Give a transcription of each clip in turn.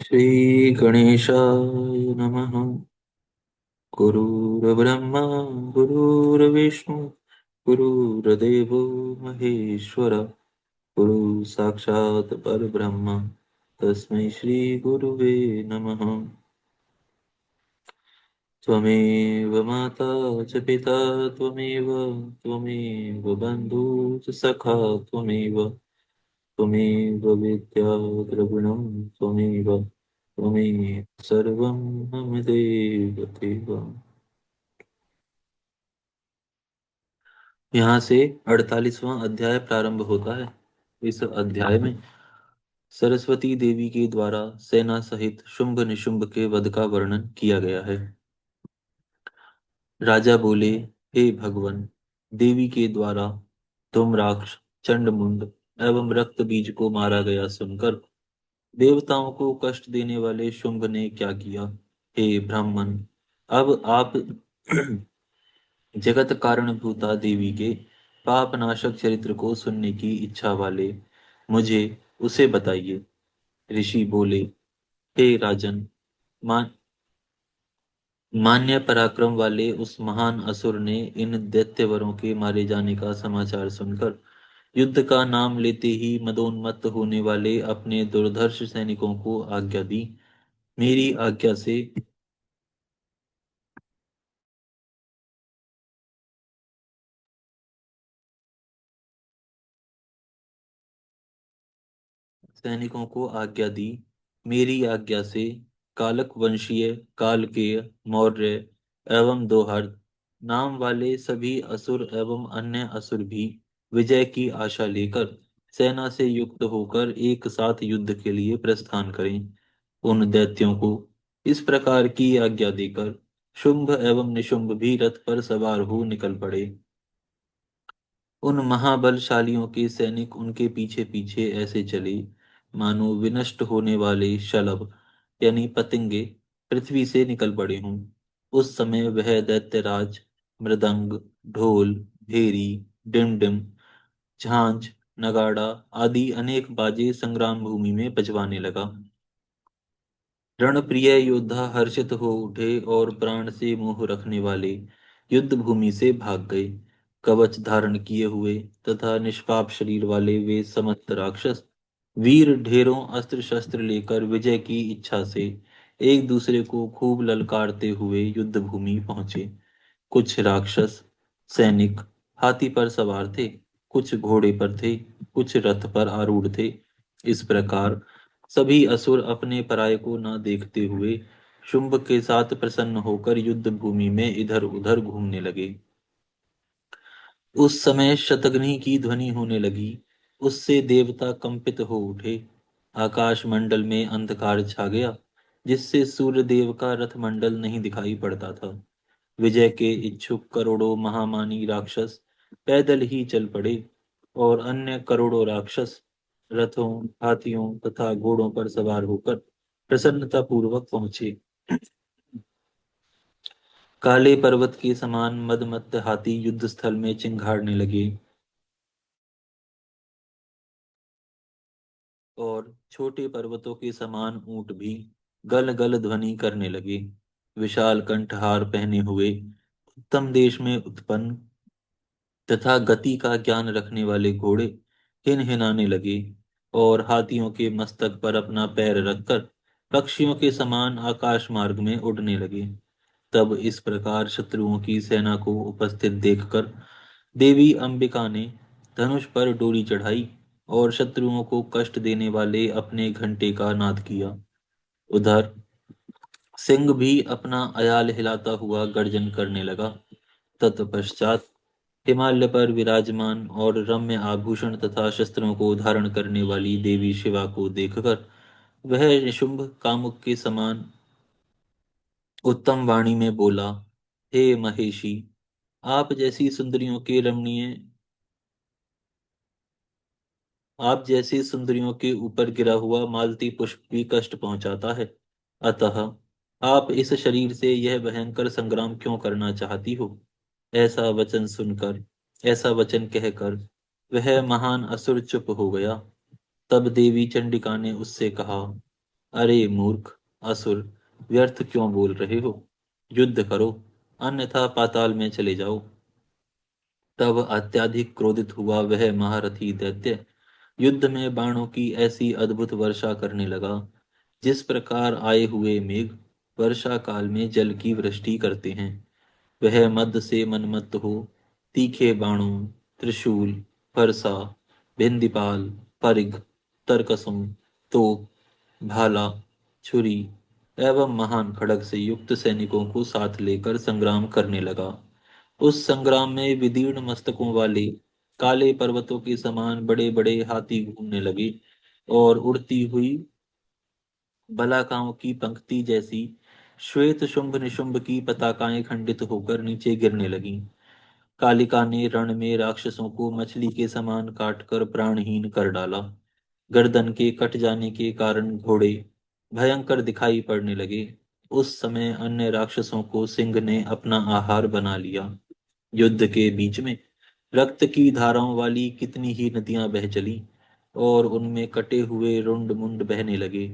श्रीगणेशाय नमः। गुरुर्ब्रह्मा गुरुर्विष्णु गुरुर्देवो महेश्वर गुरु साक्षात् परब्रह्म तस्मै श्रीगुरुवे नमः। त्वमेव माता च पिता त्वमेव त्वमेव बन्धुः च सखा त्वमेव विद्या द्रविणं त्वमेव त्वमेव सर्वं मम देव। यहाँ से 48वां अध्याय प्रारंभ होता है। इस अध्याय में सरस्वती देवी के द्वारा सेना सहित शुंभ निशुंभ के वध का वर्णन किया गया है। राजा बोले, हे भगवान, देवी के द्वारा धूम्राक्ष, चंडमुंड एवं रक्त बीज को मारा गया सुनकर देवताओं को कष्ट देने वाले शुंभ ने क्या किया। हे ब्राह्मण, अब आप जगत कारणभूता देवी के पाप नाशक चरित्र को सुनने की इच्छा वाले मुझे उसे बताइए। ऋषि बोले, हे राजन, मान मान्य पराक्रम वाले उस महान असुर ने इन दैत्यवरों के मारे जाने का समाचार सुनकर युद्ध का नाम लेते ही मदोन्मत्त होने वाले अपने दुर्धर्ष सैनिकों को आज्ञा दी। मेरी आज्ञा से सैनिकों को आज्ञा दी। मेरी आज्ञा से कालक वंशीय, कालकेय, मौर्य एवं दोहर्द नाम वाले सभी असुर एवं अन्य असुर भी विजय की आशा लेकर सेना से युक्त होकर एक साथ युद्ध के लिए प्रस्थान करें। उन दैत्यों को इस प्रकार की आज्ञा देकर शुंभ एवं निशुंभ भी रथ पर सवार हो निकल पड़े। उन महाबलशालियों के सैनिक उनके पीछे पीछे ऐसे चले मानो विनष्ट होने वाले शलभ यानी पतंगे पृथ्वी से निकल पड़े हों। उस समय वह दैत्यराज मृदंग, ढोल, भेरी, डिमडिम, झांझ, नगाड़ा आदि अनेक बाजे संग्राम भूमि में बजवाने लगा। रणप्रिय योद्धा हर्षित हो उठे और प्राण से मोह रखने वाले युद्ध भूमि से भाग गए। कवच धारण किए हुए तथा निष्पाप शरीर वाले वे समस्त राक्षस वीर ढेरों अस्त्र शस्त्र लेकर विजय की इच्छा से एक दूसरे को खूब ललकारते हुए युद्ध भूमि पहुंचे। कुछ राक्षस सैनिक हाथी पर सवार थे, कुछ घोड़े पर थे, कुछ रथ पर आरूढ़ थे। इस प्रकार सभी असुर अपने पराये को न देखते हुए शुंभ के साथ प्रसन्न होकर युद्ध भूमि में इधर उधर घूमने लगे। उस समय शतघ्नी की ध्वनि होने लगी। उससे देवता कंपित हो उठे। आकाश मंडल में अंधकार छा गया, जिससे सूर्य देव का रथ मंडल नहीं दिखाई पड़ता था। विजय के इच्छुक करोड़ों महामानी राक्षस पैदल ही चल पड़े और अन्य करोड़ों राक्षस रथों, हाथियों तथा घोड़ों पर सवार होकर प्रसन्नता पूर्वक पहुंचे। काले पर्वत के समान मदमत्त हाथी युद्ध स्थल में चिंघाड़ने लगे और छोटे पर्वतों के समान ऊंट भी गल गल ध्वनि करने लगे। विशाल कंठहार पहने हुए उत्तम देश में उत्पन्न तथा गति का ज्ञान रखने वाले घोड़े हिन हिनाने लगे और हाथियों के मस्तक पर अपना पैर रखकर पक्षियों के समान आकाश मार्ग में उड़ने लगे। तब इस प्रकार शत्रुओं की सेना को उपस्थित देखकर देवी अंबिका ने धनुष पर डोरी चढ़ाई और शत्रुओं को कष्ट देने वाले अपने घंटे का नाद किया। उधर सिंह भी अपना अयाल हिलाता हुआ गर्जन करने लगा। तत्पश्चात हिमालय पर विराजमान और रम्य आभूषण तथा शस्त्रों को धारण करने वाली देवी शिवा को देखकर वह निशुंभ कामुक के समान उत्तम वाणी में बोला, हे महेशी, आप जैसी सुंदरियों के रमणीय आप जैसी सुंदरियों के ऊपर गिरा हुआ मालती पुष्प भी कष्ट पहुंचाता है। अतः आप इस शरीर से यह भयंकर संग्राम क्यों करना चाहती हो। ऐसा वचन सुनकर ऐसा वचन कहकर वह महान असुर चुप हो गया। तब देवी चंडिका ने उससे कहा, अरे मूर्ख असुर, व्यर्थ क्यों बोल रहे हो? युद्ध करो, अन्यथा पाताल में चले जाओ। तब अत्यधिक क्रोधित हुआ वह महारथी दैत्य युद्ध में बाणों की ऐसी अद्भुत वर्षा करने लगा, जिस प्रकार आए हुए मेघ वर्षा काल में जल की वृष्टि करते हैं। वह मद से मनमत्त हो तीखे बाणों, त्रिशूल, फरसा, भिंदीपाल, परिघ, तरकसों, तोप, भाला, छुरी एवं महान खड्ग से युक्त सैनिकों को साथ लेकर संग्राम करने लगा। उस संग्राम में विदीर्ण मस्तकों वाले काले पर्वतों के समान बड़े बड़े हाथी घूमने लगे और उड़ती हुई बलाकाओं की पंक्ति जैसी श्वेत शुंभ निशुंभ की पताकाएं खंडित होकर नीचे गिरने लगीं। कालिका ने रण में राक्षसों को मछली के समान काटकर प्राणहीन कर डाला। गर्दन के कट जाने के कारण घोड़े भयंकर दिखाई पड़ने लगे। उस समय अन्य राक्षसों को सिंह ने अपना आहार बना लिया। युद्ध के बीच में रक्त की धाराओं वाली कितनी ही नदियां बह चली और उनमें कटे हुए रुंड मुंड बहने लगे।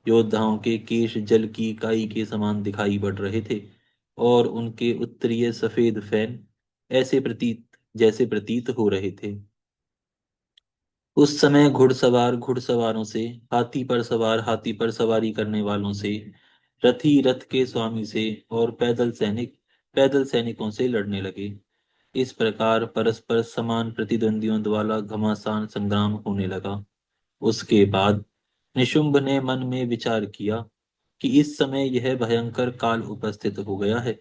योद्धाओं के केश जल की काई के समान दिखाई पड़ रहे थे और उनके उत्तरीय सफेद फैन ऐसे प्रतीत जैसे प्रतीत हो रहे थे। उस समय घुड़सवार घुड़सवारों से, हाथी पर सवार हाथी पर सवारी करने वालों से, रथी रथ के स्वामी से और पैदल सैनिक पैदल सैनिकों से लड़ने लगे। इस प्रकार परस्पर समान प्रतिद्वंदियों द्वारा घमासान संग्राम होने लगा। उसके बाद निशुंभ ने मन में विचार किया कि इस समय यह भयंकर काल उपस्थित हो गया है।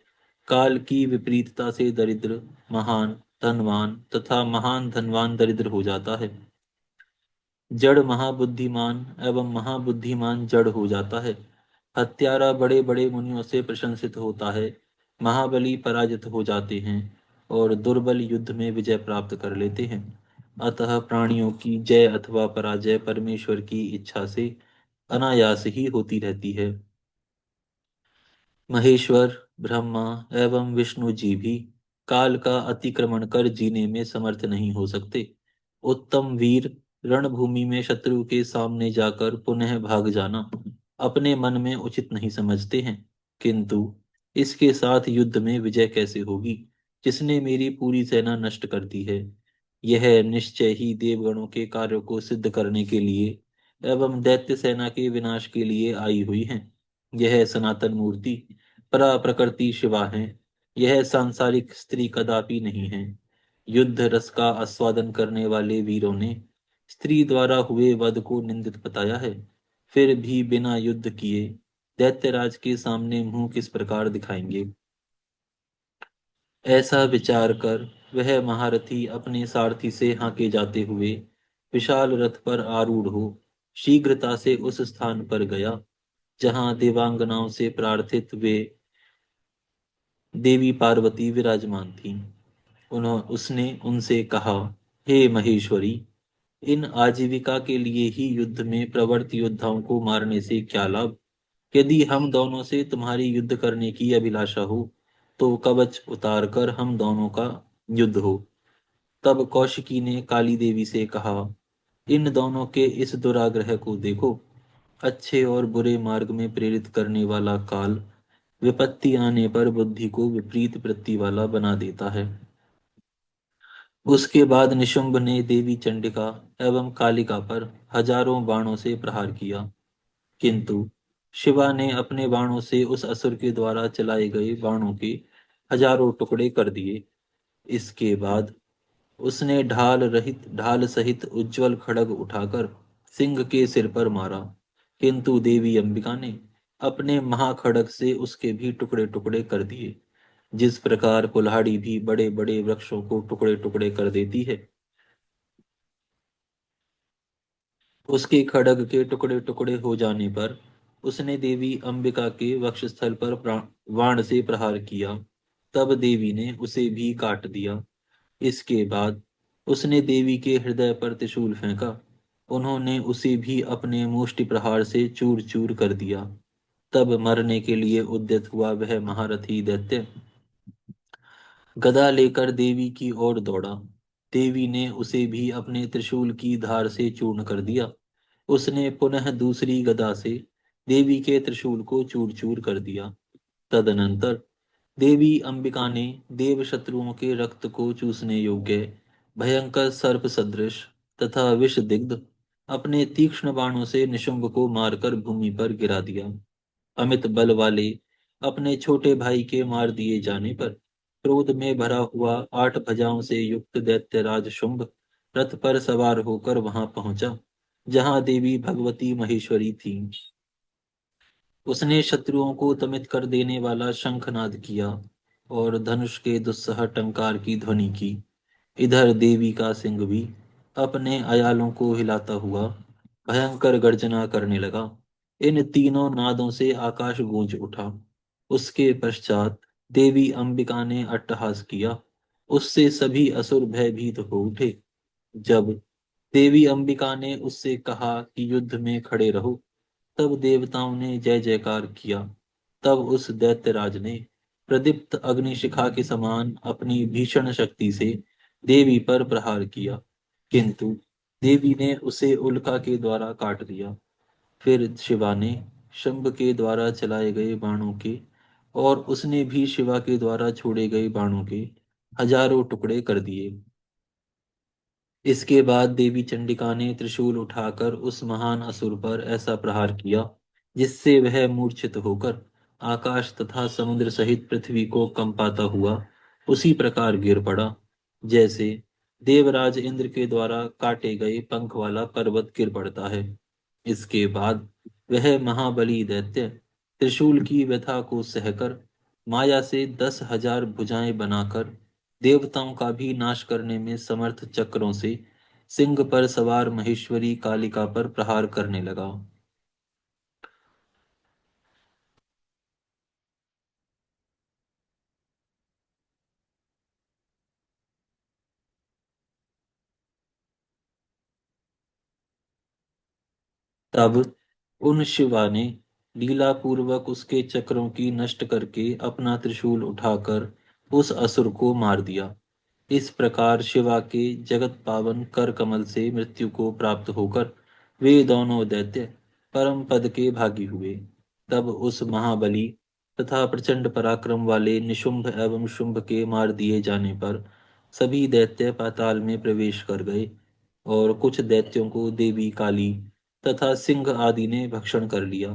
काल की विपरीतता से दरिद्र महान धनवान तथा महान धनवान दरिद्र हो जाता है। जड़ महाबुद्धिमान एवं महाबुद्धिमान जड़ हो जाता है। हत्यारा बड़े बड़े मुनियों से प्रशंसित होता है। महाबली पराजित हो जाते हैं और दुर्बल युद्ध में विजय प्राप्त कर लेते हैं। अतः प्राणियों की जय अथवा पराजय परमेश्वर की इच्छा से अनायास ही होती रहती है। महेश्वर, ब्रह्मा एवं विष्णु जी भी काल का अतिक्रमण कर जीने में समर्थ नहीं हो सकते। उत्तम वीर रणभूमि में शत्रु के सामने जाकर पुनः भाग जाना अपने मन में उचित नहीं समझते हैं, किंतु इसके साथ युद्ध में विजय कैसे होगी, जिसने मेरी पूरी सेना नष्ट कर दी है? यह निश्चय ही देवगणों के कार्यों को सिद्ध करने के लिए एवं दैत्य सेना के विनाश के लिए आई हुई है। यह सनातन मूर्ति परा प्रकृति शिवा है। यह सांसारिक स्त्री कदापि नहीं है। युद्ध रस का आस्वादन करने वाले वीरों ने स्त्री द्वारा हुए वध को निंदित बताया है। फिर भी बिना युद्ध किए दैत्यराज के सामने मुंह किस प्रकार दिखाएंगे? ऐसा विचार कर वह महारथी अपने सारथी से हांके जाते हुए विशाल रथ पर आरूढ़ हो शीघ्रता से उस स्थान पर गया जहां देवांगनाओं से प्रार्थित वे देवी पार्वती विराजमान थीं। उसने उनसे कहा, हे महेश्वरी, इन आजीविका के लिए ही युद्ध में प्रवृत्त योद्धाओं को मारने से क्या लाभ? यदि हम दोनों से तुम्हारी युद्ध करने की अभिलाषा हो तो कवच उतार कर हम दोनों का युद्ध हो। तब कौशिकी ने काली देवी से कहा, इन दोनों के इस दुराग्रह को देखो। अच्छे और बुरे मार्ग में प्रेरित करने वाला काल विपत्ति आने पर बुद्धि को विपरीत वृत्ति वाला बना देता है। उसके बाद निशुंभ ने देवी चंडिका एवं कालिका पर हजारों बाणों से प्रहार किया, किंतु शिवा ने अपने बाणों से उस असुर के द्वारा चलाए गए बाणों के हजारों टुकड़े कर दिए। इसके बाद उसने ढाल सहित उज्जवल खड्ग उठाकर सिंह के सिर पर मारा, किंतु देवी अंबिका ने अपने महाखड्ग से उसके भी टुकड़े टुकड़े कर दिए। जिस प्रकार कुल्हाड़ी भी बड़े बड़े वृक्षों को टुकड़े टुकड़े कर देती है, उसके खड्ग के टुकड़े टुकड़े हो जाने पर उसने देवी अंबिका के वक्षस्थल पर बाण से प्रहार किया। तब देवी ने उसे भी काट दिया। इसके बाद उसने देवी के हृदय पर त्रिशूल फेंका। उन्होंने उसे भी अपने मुष्टि प्रहार से चूर चूर कर दिया। तब मरने के लिए उद्यत हुआ वह महारथी दैत्य गदा लेकर देवी की ओर दौड़ा। देवी ने उसे भी अपने त्रिशूल की धार से चूर्ण कर दिया। उसने पुनः दूसरी गदा से देवी के त्रिशूल को चूर चूर कर दिया। तदनंतर देवी अंबिका ने देव शत्रुओं के रक्त को चूसने योग्य भयंकर सर्प सदृश तथा विषदिग्ध अपने तीक्ष्ण बाणों से निशुंभ को मारकर भूमि पर गिरा दिया। अमित बल वाले अपने छोटे भाई के मार दिए जाने पर क्रोध में भरा हुआ 8 भुजाओं से युक्त दैत्यराज शुंभ रथ पर सवार होकर वहां पहुंचा जहां देवी भगवती महेश्वरी थी। उसने शत्रुओं को दमित कर देने वाला शंखनाद किया और धनुष के दुस्सह टंकार की ध्वनि की। इधर देवी का सिंह भी अपने अयालों को हिलाता हुआ भयंकर गर्जना करने लगा। इन तीनों नादों से आकाश गूंज उठा। उसके पश्चात देवी अंबिका ने अट्टहास किया। उससे सभी असुर भयभीत हो उठे। जब देवी अंबिका ने उससे कहा कि युद्ध में खड़े रहो, तब देवताओं ने जय जयकार किया। तब उस दैत्यराज ने प्रदीप्त अग्निशिखा के समान अपनी भीषण शक्ति से देवी पर प्रहार किया, किंतु देवी ने उसे उल्का के द्वारा काट दिया। फिर शिवा ने शंभ के द्वारा चलाए गए बाणों के और उसने भी शिवा के द्वारा छोड़े गए बाणों के हजारों टुकड़े कर दिए। इसके बाद देवी चंडिका ने त्रिशूल उठाकर उस महान असुर पर ऐसा प्रहार किया जिससे वह मूर्छित होकर आकाश तथा समुद्र सहित पृथ्वी को कंपाता हुआ उसी प्रकार गिर पड़ा जैसे देवराज इंद्र के द्वारा काटे गए पंख वाला पर्वत गिर पड़ता है। इसके बाद वह महाबली दैत्य त्रिशूल की व्यथा को सहकर माया से 10,000 भुजाएं बनाकर देवताओं का भी नाश करने में समर्थ चक्रों से सिंह पर सवार महेश्वरी कालिका पर प्रहार करने लगा। तब उन शिवा ने लीला पूर्वक उसके चक्रों की नष्ट करके अपना त्रिशूल उठाकर उस असुर को मार दिया। इस प्रकार शिवा के जगत पावन कर कमल से मृत्यु को प्राप्त होकर वे दोनों दैत्य परम पद के भागी हुए। तब उस महाबली तथा प्रचंड पराक्रम वाले निशुंभ एवं शुंभ के मार दिए जाने पर सभी दैत्य पाताल में प्रवेश कर गए और कुछ दैत्यों को देवी काली तथा सिंह आदि ने भक्षण कर लिया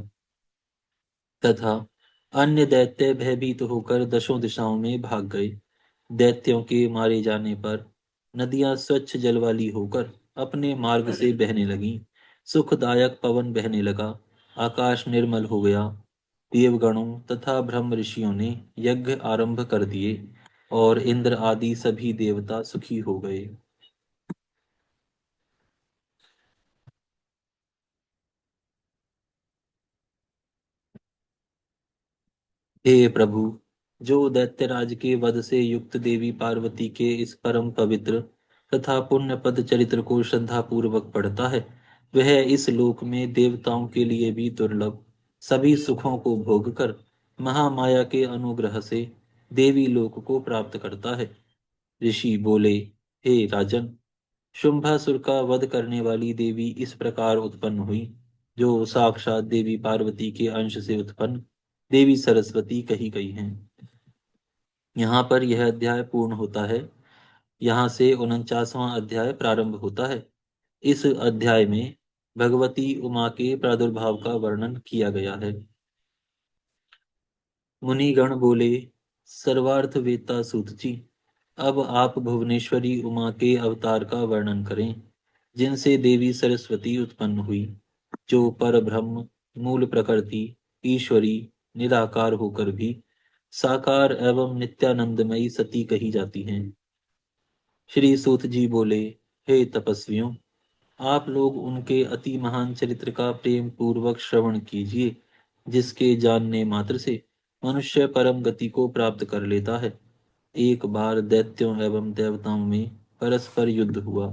तथा अन्य दैत्य भयभीत होकर दशों दिशाओं में भाग गए। दैत्यों के मारे जाने पर नदियां स्वच्छ जल वाली होकर अपने मार्ग से बहने लगीं। सुखदायक पवन बहने लगा। आकाश निर्मल हो गया। देवगणों तथा ब्रह्म ऋषियों ने यज्ञ आरंभ कर दिए और इंद्र आदि सभी देवता सुखी हो गए। हे प्रभु, जो दैत्यराज के वध से युक्त देवी पार्वती के इस परम पवित्र तथा पुण्य पद चरित्र को श्रद्धा पूर्वक पढ़ता है, वह इस लोक में देवताओं के लिए भी दुर्लभ सभी सुखों को भोग कर महामाया के अनुग्रह से देवी लोक को प्राप्त करता है। ऋषि बोले, हे राजन, शुंभासुर का वध करने वाली देवी इस प्रकार उत्पन्न हुई, जो साक्षात देवी पार्वती के अंश से उत्पन्न देवी सरस्वती कही गई हैं। यहाँ पर यह अध्याय पूर्ण होता है। यहाँ से 49वां अध्याय प्रारंभ होता है। इस अध्याय में भगवती उमा के प्रादुर्भाव का वर्णन किया गया है। मुनिगण बोले, सर्वार्थ वेता सूत जी, अब आप भुवनेश्वरी उमा के अवतार का वर्णन करें जिनसे देवी सरस्वती उत्पन्न हुई, जो पर ब्रह्म मूल प्रकृति ईश्वरी निराकार होकर भी साकार एवं नित्यानंदमयी सती कही जाती हैं। श्री सूत जी बोले, हे तपस्वियों, आप लोग उनके अति महान चरित्र का प्रेम पूर्वक श्रवण कीजिए जिसके जानने मात्र से मनुष्य परम गति को प्राप्त कर लेता है। एक बार दैत्यों एवं देवताओं में परस्पर युद्ध हुआ।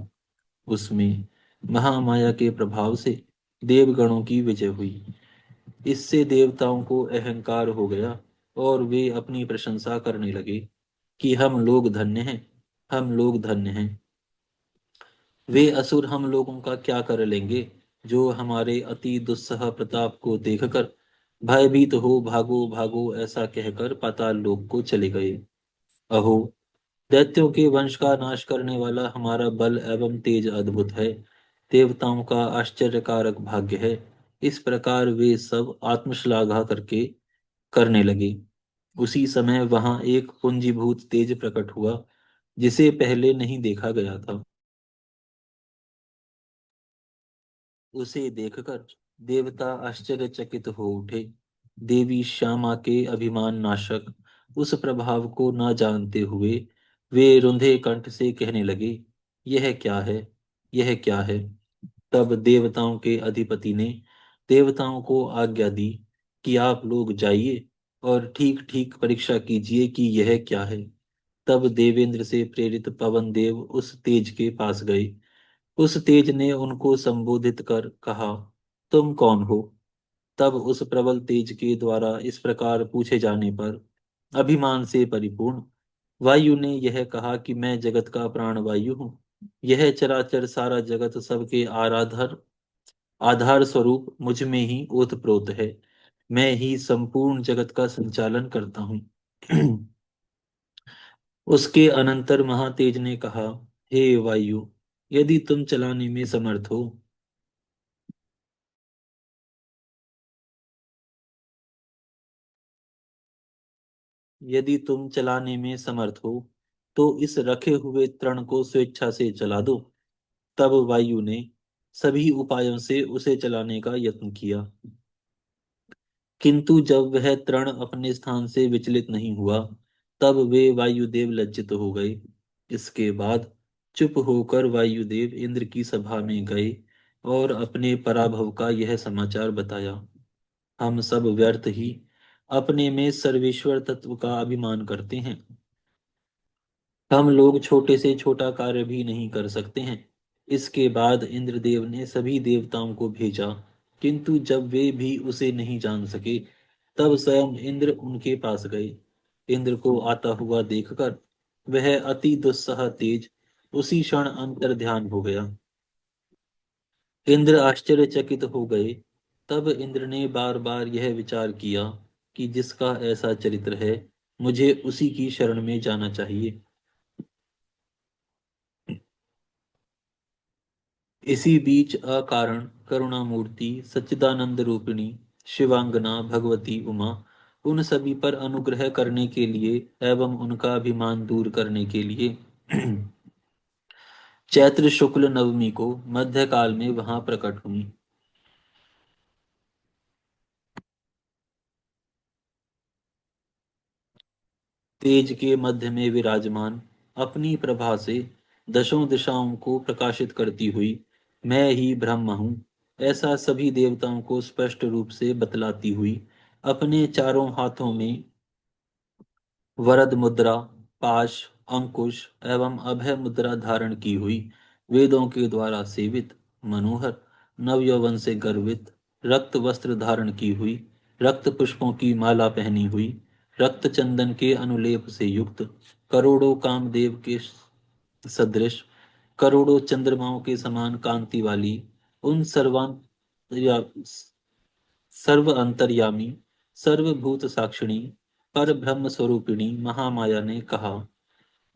उसमें महामाया के प्रभाव से देवगणों की विजय हुई। इससे देवताओं को अहंकार हो गया और वे अपनी प्रशंसा करने लगे कि हम लोग धन्य हैं, हम लोग धन्य हैं। वे असुर हम लोगों का क्या कर लेंगे। जो हमारे अति दुस्सह प्रताप को देखकर भयभीत हो भागो भागो ऐसा कहकर पाताल लोक को चले गए। अहो, दैत्यों के वंश का नाश करने वाला हमारा बल एवं तेज अद्भुत है। देवताओं का आश्चर्यकारक भाग्य है। इस प्रकार वे सब आत्मश्लाघा करके करने लगे। उसी समय वहां एक पुंजीभूत तेज प्रकट हुआ, जिसे पहले नहीं देखा गया था। उसे देखकर देवता आश्चर्यचकित हो उठे। देवी श्यामा के अभिमान नाशक उस प्रभाव को न जानते हुए वे रुंधे कंठ से कहने लगे, यह क्या है, यह क्या है। तब देवताओं के अधिपति ने देवताओं को आज्ञा दी कि आप लोग जाइए और ठीक ठीक परीक्षा कीजिए कि यह क्या है। तब देवेंद्र से प्रेरित पवन देव उस तेज के पास गए। उस तेज ने उनको संबोधित कर कहा, तुम कौन हो। तब उस प्रबल तेज के द्वारा इस प्रकार पूछे जाने पर अभिमान से परिपूर्ण वायु ने यह कहा कि मैं जगत का प्राण वायु हूँ। यह चराचर सारा जगत सबके आराधर आधार स्वरूप मुझ में ही ओतप्रोत है। मैं ही संपूर्ण जगत का संचालन करता हूँ। उसके अनंतर महातेज ने कहा, हे वायु, यदि तुम चलाने में समर्थ हो, यदि तुम चलाने में समर्थ हो तो इस रखे हुए तृण को स्वेच्छा से चला दो। तब वायु ने सभी उपायों से उसे चलाने का यत्न किया, किंतु जब वह तृण अपने स्थान से विचलित नहीं हुआ, तब वे वायुदेव लज्जित हो गए। इसके बाद चुप होकर वायुदेव इंद्र की सभा में गए और अपने पराभव का यह समाचार बताया। हम सब व्यर्थ ही अपने में सर्वेश्वर तत्व का अभिमान करते हैं। हम लोग छोटे से छोटा कार्य भी नहीं कर सकते हैं। इसके बाद इंद्रदेव ने सभी देवताओं को भेजा, किंतु जब वे भी उसे नहीं जान सके, तब स्वयं इंद्र उनके पास गए। इंद्र को आता हुआ देखकर वह अति दुस्सह तेज उसी क्षण अंतर ध्यान हो गया। इंद्र आश्चर्यचकित हो गए। तब इंद्र ने बार बार यह विचार किया कि जिसका ऐसा चरित्र है, मुझे उसी की शरण में जाना चाहिए। इसी बीच अकारण करुणामूर्ति सच्चिदानंद रूपिणी शिवांगना भगवती उमा उन सभी पर अनुग्रह करने के लिए एवं उनका अभिमान दूर करने के लिए चैत्र शुक्ल नवमी को मध्यकाल में वहां प्रकट हुई। तेज के मध्य में विराजमान अपनी प्रभा से दशों दिशाओं को प्रकाशित करती हुई मैं ही ब्रह्म हूँ ऐसा सभी देवताओं को स्पष्ट रूप से बतलाती हुई अपने चारों हाथों में वरद मुद्रा, पाश, अंकुश एवं अभय मुद्रा धारण की हुई, वेदों के द्वारा सेवित, मनोहर, नवयौवन से गर्वित, रक्त वस्त्र धारण की हुई, रक्त पुष्पों की माला पहनी हुई, रक्त चंदन के अनुलेप से युक्त, करोड़ों कामदेव के सदृश, करोड़ों चंद्रमाओं के समान कांति वाली, उन सर्व अंतर्यामी, सर्वभूत साक्षिणी, पर ब्रह्म स्वरूपिणी महामाया ने कहा।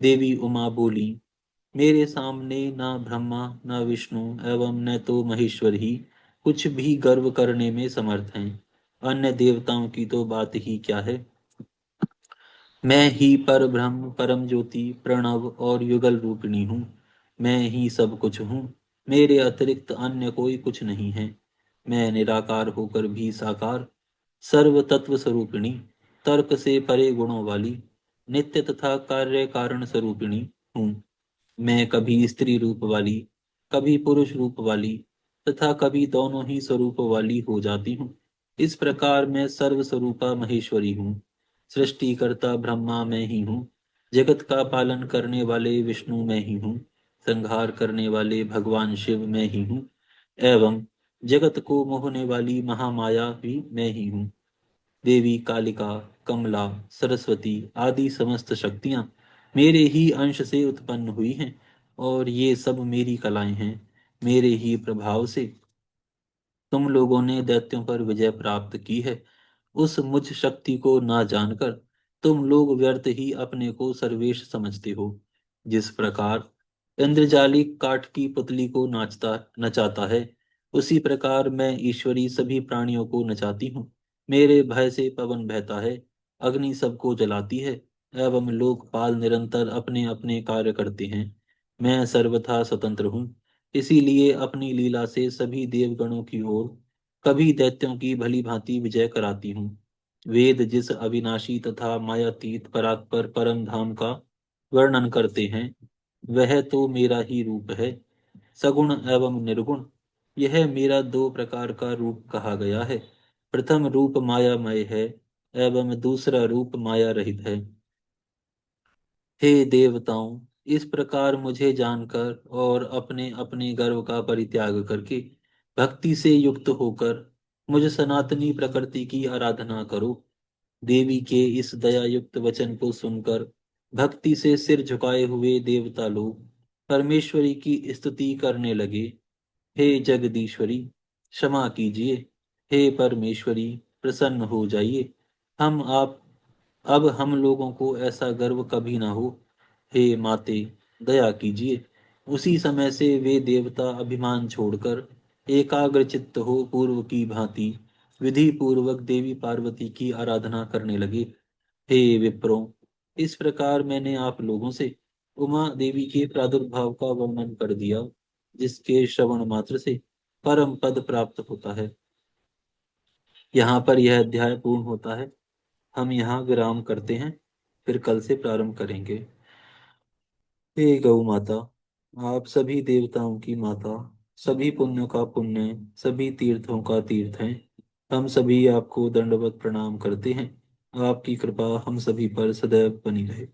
देवी उमा बोली, मेरे सामने न ब्रह्मा न विष्णु एवं न तो महेश्वर ही कुछ भी गर्व करने में समर्थ हैं। अन्य देवताओं की तो बात ही क्या है। मैं ही पर ब्रह्म परम ज्योति प्रणव और युगल रूपिणी हूँ। मैं ही सब कुछ हूँ। मेरे अतिरिक्त अन्य कोई कुछ नहीं है। मैं निराकार होकर भी साकार, सर्व तत्व स्वरूपिणी, तर्क से परे गुणों वाली, नित्य तथा कार्य कारण स्वरूपिणी हूँ। मैं कभी स्त्री रूप वाली, कभी पुरुष रूप वाली तथा कभी दोनों ही स्वरूप वाली हो जाती हूँ। इस प्रकार मैं सर्व स्वरूपा महेश्वरी हूँ। सृष्टिकर्ता ब्रह्मा मैं ही हूँ। जगत का पालन करने वाले विष्णु मैं ही हूँ। संहार करने वाले भगवान शिव मैं ही हूँ एवं जगत को मोहने वाली महामाया भी मैं ही हूँ। देवी कालिका, कमला, सरस्वती आदि समस्त शक्तियाँ मेरे ही अंश से उत्पन्न हुई हैं और ये सब मेरी कलाएं हैं। मेरे ही प्रभाव से तुम लोगों ने दैत्यों पर विजय प्राप्त की है। उस मुझ शक्ति को ना जानकर तुम लोग व्यर्थ ही अपने को सर्वेश समझते हो। जिस प्रकार इंद्रजालिक काठ की पुतली को नाचता नचाता है, उसी प्रकार मैं ईश्वरी सभी प्राणियों को नचाती हूँ। मेरे भय से पवन बहता है, अग्नि सबको जलाती है, एवं लोकपाल निरंतर अपने अपने कार्य करते हैं। मैं सर्वथा स्वतंत्र हूँ, इसीलिए अपनी लीला से सभी देवगणों की ओर कभी दैत्यों की भली भांति विजय कराती हूँ। वेद जिस अविनाशी तथा मायातीत परात्पर परम धाम का वर्णन करते हैं, वह तो मेरा ही रूप है। सगुण एवं निर्गुण, यह मेरा दो प्रकार का रूप कहा गया है। प्रथम रूप मायामय है, एवं दूसरा रूप माया रहित है। हे देवताओं, इस प्रकार मुझे जानकर और अपने अपने गर्व का परित्याग करके भक्ति से युक्त होकर मुझ सनातनी प्रकृति की आराधना करो। देवी के इस दया युक्त वचन को सुनकर भक्ति से सिर झुकाए हुए देवता लोग परमेश्वरी की स्तुति करने लगे। हे जगदीश्वरी, क्षमा कीजिए। हे परमेश्वरी, प्रसन्न हो जाइए। हम आप अब हम लोगों को ऐसा गर्व कभी ना हो। हे माते, दया कीजिए। उसी समय से वे देवता अभिमान छोड़कर एकाग्र चित्त हो पूर्व की भांति विधि पूर्वक देवी पार्वती की आराधना करने लगे। हे विप्रों, इस प्रकार मैंने आप लोगों से उमा देवी के प्रादुर्भाव का वर्णन कर दिया, जिसके श्रवण मात्र से परम पद प्राप्त होता है। यहाँ पर यह अध्याय पूर्ण होता है। हम यहाँ विराम करते हैं, फिर कल से प्रारंभ करेंगे। हे गौ माता, आप सभी देवताओं की माता, सभी पुण्यों का पुण्य, सभी तीर्थों का तीर्थ हैं। हम सभी आपको दंडवत प्रणाम करते हैं। आपकी कृपा हम सभी पर सदैव बनी रहे।